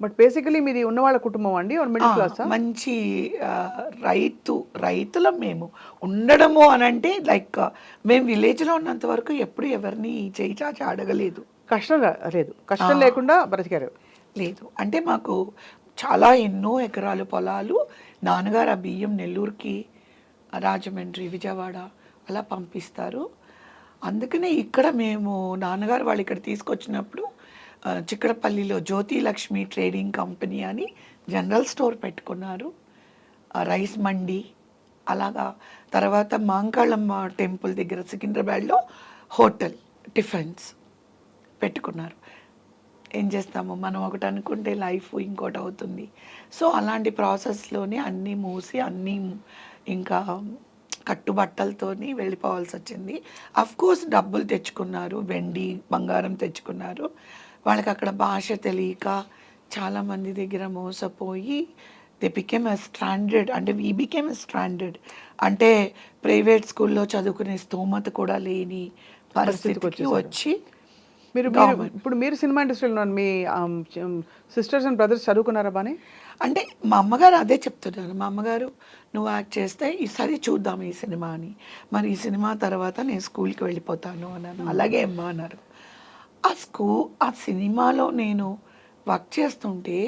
But basically మీది ఉన్నవాళ్ళ కుటుంబం అండి మిడిల్ క్లాస్? మంచి రైతులం మేము. ఉండడము అని అంటే లైక్ మేము విలేజ్లో ఉన్నంత వరకు ఎప్పుడు ఎవరిని చేయి చాచి అడగలేదు. కష్టం లేదు, కష్టం లేకుండా బ్రతికారు. లేదు అంటే మాకు చాలా ఎన్నో ఎకరాలు పొలాలు. నాన్నగారు ఆ బియ్యం నెల్లూరుకి, రాజమండ్రి, విజయవాడ అలా పంపిస్తారు. అందుకనే ఇక్కడ మేము నాన్నగారు వాళ్ళు ఇక్కడ తీసుకొచ్చినప్పుడు చిక్కడపల్లిలో జ్యోతి లక్ష్మి ట్రేడింగ్ కంపెనీ అని జనరల్ స్టోర్ పెట్టుకున్నారు, రైస్ మండి అలాగా. తర్వాత మాంకాళమ్మ టెంపుల్ దగ్గర సికింద్రాబాద్లో హోటల్ టిఫిన్స్ పెట్టుకున్నారు. ఏం చేస్తాము, మనం ఒకటి అనుకుంటే లైఫ్ ఇంకోటి అవుతుంది. సో అలాంటి ప్రాసెస్లోనే అన్నీ మూసి అన్నీ ఇంకా కట్టుబట్టలతోని వెళ్ళిపోవాల్సి వచ్చింది. కోర్స్ డబ్బులు తెచ్చుకున్నారు, వెండి బంగారం తెచ్చుకున్నారు. వాళ్ళకి అక్కడ భాష తెలియక చాలామంది దగ్గర మోసపోయి దే బికేమ్ ఎ స్ట్రాండెడ్. అంటే వీ బికేమ్ ఎ స్ట్రాండెడ్ అంటే ప్రైవేట్ స్కూల్లో చదువుకునే స్తోమత కూడా లేని పరిస్థితికి వచ్చి మీరు ఇప్పుడు మీరు సినిమా ఇండస్ట్రీలో ఉన్నారు. మీ సిస్టర్స్ అండ్ బ్రదర్స్ చదువుకున్నారా బానే? అంటే మా అమ్మగారు అదే చెప్తున్నారు. మా అమ్మగారు నువ్వు యాక్ట్ చేస్తే ఈసారి చూద్దాం ఈ సినిమా అని. మరి ఈ సినిమా తర్వాత నేను స్కూల్కి వెళ్ళిపోతాను అన్నాను. అలాగే అమ్మా అన్నారు. ఆ సినిమాలో నేను వర్క్ చేస్తుంటే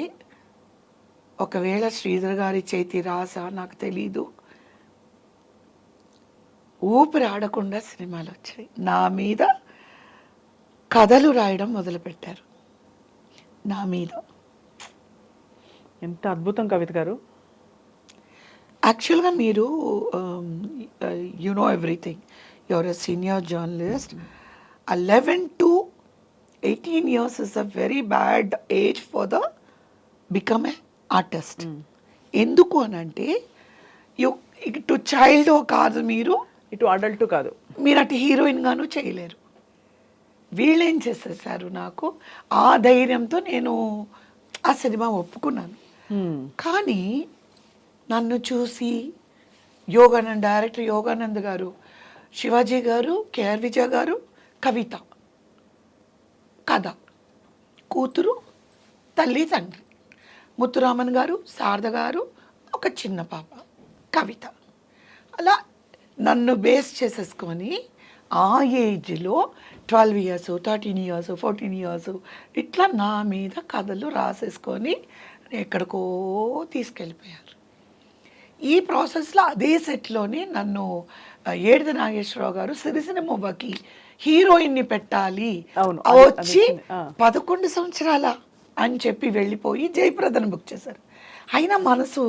ఒకవేళ శ్రీధర్ గారి చేతి రాస నాకు తెలీదు, ఊపిరి ఆడకుండా సినిమాలు వచ్చాయి. నా మీద కథలు రాయడం మొదలుపెట్టారు. నా మీద. ఎంత అద్భుతం కవిత గారు. యాక్చువల్గా మీరు you know everything, your a senior journalist. 11 to 18 years is a very bad age for the become a artist. ఎందుకు అని అంటే ఇటు చైల్డ్ కాదు, మీరు ఇటు అడల్ట్ కాదు, మీరు అటు హీరోయిన్ గాను చేయలేరు. వీళ్ళేం చేసేసారు, నాకు ఆ ధైర్యంతో నేను ఆ సినిమా ఒప్పుకున్నాను. కానీ నన్ను చూసి డైరెక్టర్ యోగానంద్ గారు, శివాజీ గారు, కేఆర్ విజయ గారు, కవిత కథ, కూతురు, తల్లి, తండ్రి, ముత్తురామన్ గారు, శారద గారు, ఒక చిన్న పాప కవిత, అలా నన్ను బేస్ చేసేసుకొని ఆ ఏజ్లో 12 years, 13 years, 14 years ఇట్లా నా మీద కథలు రాసేసుకొని ఎక్కడికో తీసుకెళ్ళిపోయారు. ఈ ప్రాసెస్లో అదే సెట్లోనే నన్ను ఏడిద నాగేశ్వరరావు గారు సిరిసిన మువ్వకి హీరోయిన్ని పెట్టాలి వచ్చి 11 సంవత్సరాల అని చెప్పి వెళ్ళిపోయి జయప్రదను బుక్ చేశారు. అయినా మనసు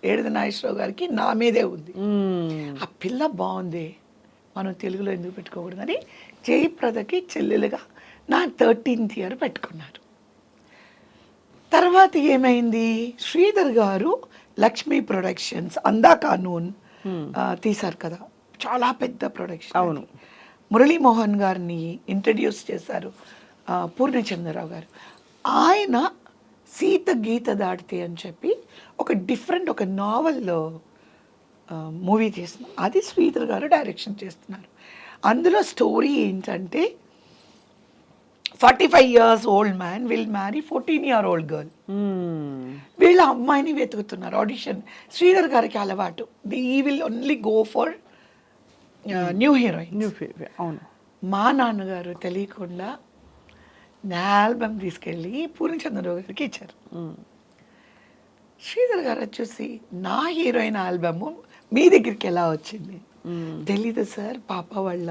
ఏడిద నాగేశ్వరరావు గారికి నా మీదే ఉంది. ఆ పిల్ల బాగుంది, మనం తెలుగులో ఎందుకు పెట్టుకోకూడదని జయప్రదకి చెల్లెలుగా నా 13th year పెట్టుకున్నారు. తర్వాత ఏమైంది, శ్రీధర్ గారు లక్ష్మీ ప్రొడక్షన్స్ అందా కానూన్ తీశారు కదా, చాలా పెద్ద ప్రొడక్షన్. అవును. మురళీమోహన్ గారిని ఇంట్రడ్యూస్ చేశారు పూర్ణచంద్రరావు గారు. ఆయన సీత గీత దాటితే అని చెప్పి ఒక డిఫరెంట్ ఒక నావెల్లో మూవీ చేస్తున్నాం. అది శ్రీధర్ గారు డైరెక్షన్ చేస్తున్నారు. అందులో స్టోరీ ఏంటంటే 45 years old man will marry 14-year-old girl. వీళ్ళ అమ్మాయిని వెతుకుతున్నారు. ఆడిషన్ శ్రీధర్ గారికి అలవాటు. ఈ will only go for new heroine. అవును. మా నాన్నగారు తెలియకుండా నా ఆల్బమ్ తీసుకెళ్ళి పూర్ణచంద్రరావు గారికి ఇచ్చారు. శ్రీధర్ గారు వచ్చేసి నా హీరోయిన్ ఆల్బమ్ మీ దగ్గరికి ఎలా వచ్చింది? తెలీదు సార్, పాప వాళ్ళ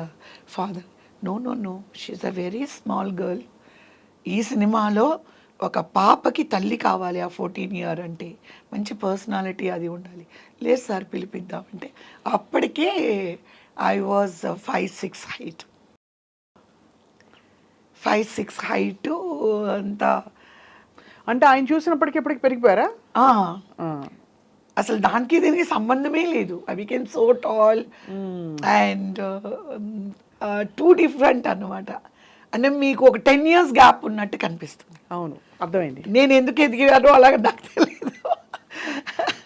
father. No she's a very small girl. ఈ సినిమాలో ఒక పాపకి తల్లి కావాలి, ఆ 14 year అంటే మంచి పర్సనాలిటీ అది ఉండాలి. లేదు సార్ పిలిపిద్దామంటే అప్పటికే ఐ వాజ్ 5'6" హైట్. 5'6" హైట్ అంతా. అంటే ఆయన చూసినప్పటికీ ఎప్పటికి పెరిగిపోయారా? అసలు దానికి దీనికి సంబంధమే లేదు. I became so tall and two different అన్నమాట. అంటే మీకు ఒక 10 years గ్యాప్ ఉన్నట్టు కనిపిస్తుంది. అవును, అర్థమైంది. నేను ఎందుకు ఎదిగానో అలాగే నాకు తెలియదు.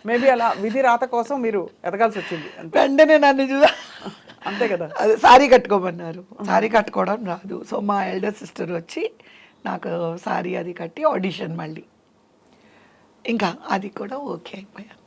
మేబీ అలా విధి రాత కోసం మీరు ఎదగాల్సి వచ్చింది. వెంటనే నన్ను అంతే కదా. అదే సారీ కట్టుకోమన్నారు. సారీ కట్టుకోవడం రాదు. సో మా ఎల్డర్ సిస్టర్ వచ్చి నాకు సారీ అది కట్టి ఆడిషన్ మళ్ళీ ఇంకా అది కూడా ఓకే అయిపోయాను.